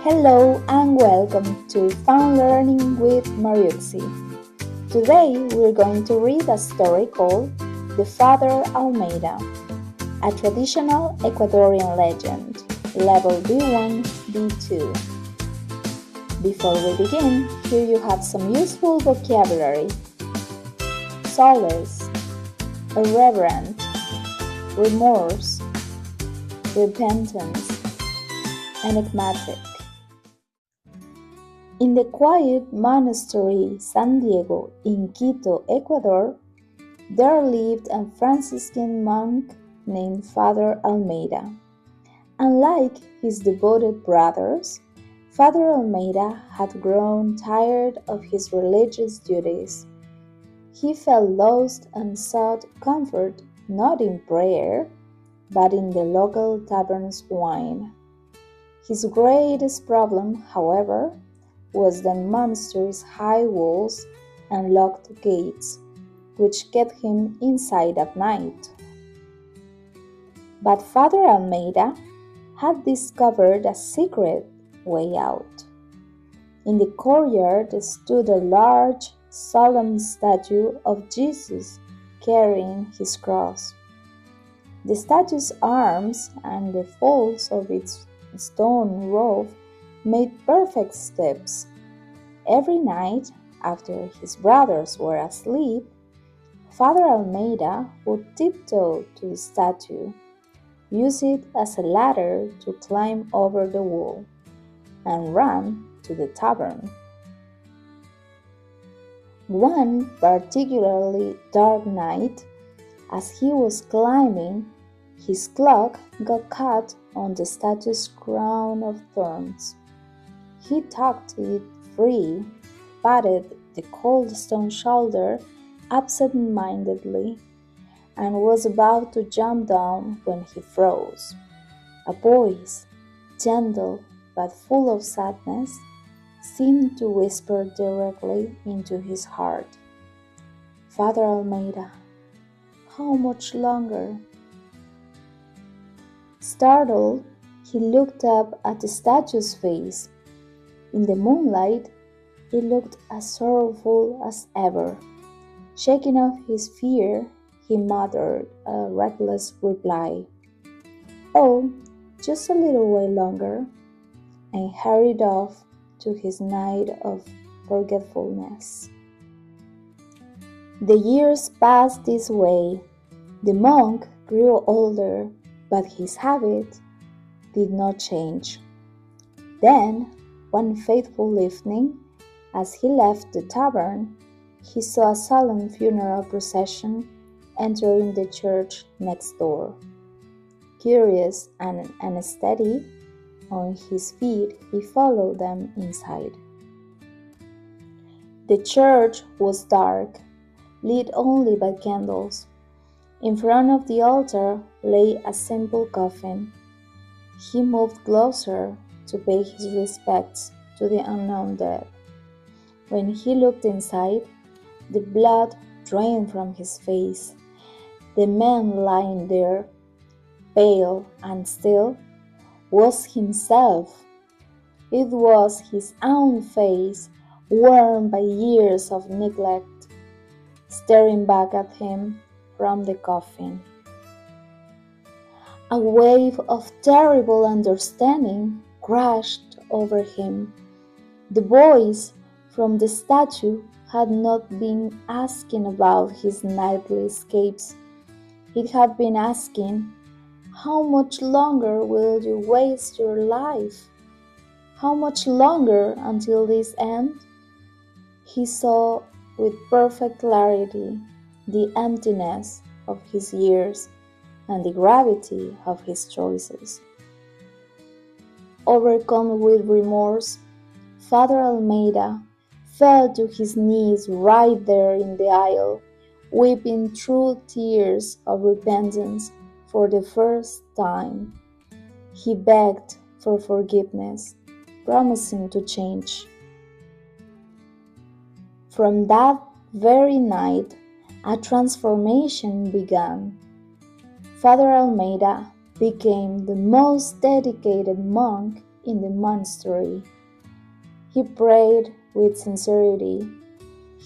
Hello and welcome to Fun Learning with Mariuxi. Today we're going to read a story called The Father Almeida, a traditional Ecuadorian legend, level B1, B2. Before we begin, here you have some useful vocabulary: solace, irreverent, remorse, repentance, enigmatic. In the quiet monastery San Diego in Quito, Ecuador, there lived a Franciscan monk named Father Almeida. Unlike his devoted brothers, Father Almeida had grown tired of his religious duties. He felt lost and sought comfort not in prayer, but in the local tavern's wine. His greatest problem, however, was the monastery's high walls and locked gates, which kept him inside at night. But Father Almeida had discovered a secret way out. In the courtyard stood a large, solemn statue of Jesus carrying his cross. The statue's arms and the folds of its stone robe made perfect steps. Every night, after his brothers were asleep, Father Almeida would tiptoe to the statue, use it as a ladder to climb over the wall, and run to the tavern. One particularly dark night, as he was climbing, his cloak got caught on the statue's crown of thorns. He tucked it free, patted the cold stone shoulder absent-mindedly, and was about to jump down when he froze. A voice, gentle but full of sadness, seemed to whisper directly into his heart, "Father Almeida, how much longer?" Startled, he looked up at the statue's face. In the moonlight, it looked as sorrowful as ever. Shaking off his fear, he muttered a reckless reply, "Oh, just a little way longer," and hurried off to his night of forgetfulness. The years passed this way. The monk grew older, but his habit did not change. Then, one fateful evening, as he left the tavern, he saw a solemn funeral procession entering the church next door. Curious and unsteady on his feet, he followed them inside. The church was dark, lit only by candles. In front of the altar lay a simple coffin. He moved closer to pay his respects to the unknown dead. When he looked inside, the blood drained from his face. The man lying there, pale and still, was himself. It was his own face, worn by years of neglect, staring back at him from the coffin. A wave of terrible understanding crashed over him. The voice from the statue had not been asking about his nightly escapes. It had been asking, "How much longer will you waste your life? How much longer until this end?" He saw with perfect clarity the emptiness of his years and the gravity of his choices. Overcome with remorse, Father Almeida fell to his knees right there in the aisle, weeping true tears of repentance for the first time. He begged for forgiveness, promising to change. From that very night, a transformation began. Father Almeida became the most dedicated monk in the monastery. He prayed with sincerity,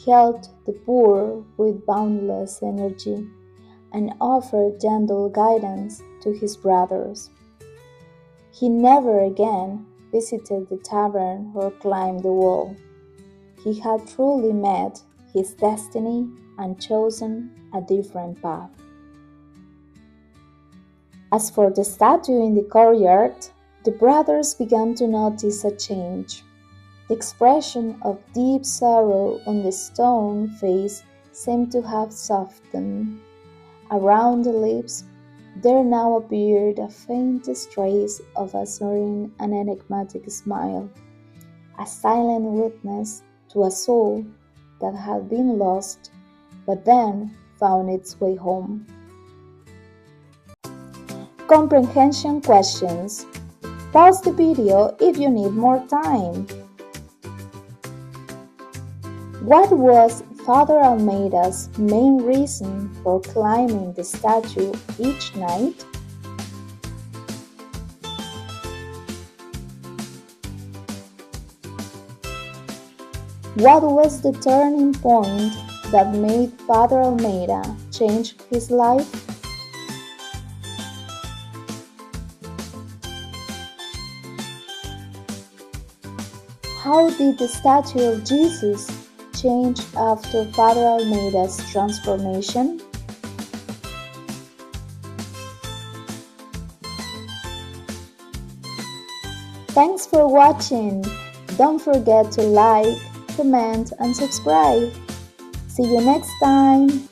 helped the poor with boundless energy, and offered gentle guidance to his brothers. He never again visited the tavern or climbed the wall. He had truly met his destiny and chosen a different path. As for the statue in the courtyard, the brothers began to notice a change. The expression of deep sorrow on the stone face seemed to have softened. Around the lips, there now appeared a faint trace of a serene and enigmatic smile, a silent witness to a soul that had been lost, but then found its way home. Comprehension questions. Pause the video if you need more time. What was Father Almeida's main reason for climbing the statue each night? What was the turning point that made Father Almeida change his life? How did the statue of Jesus change after Father Almeida's transformation? Thanks for watching. Don't forget to like, comment, and subscribe. See you next time.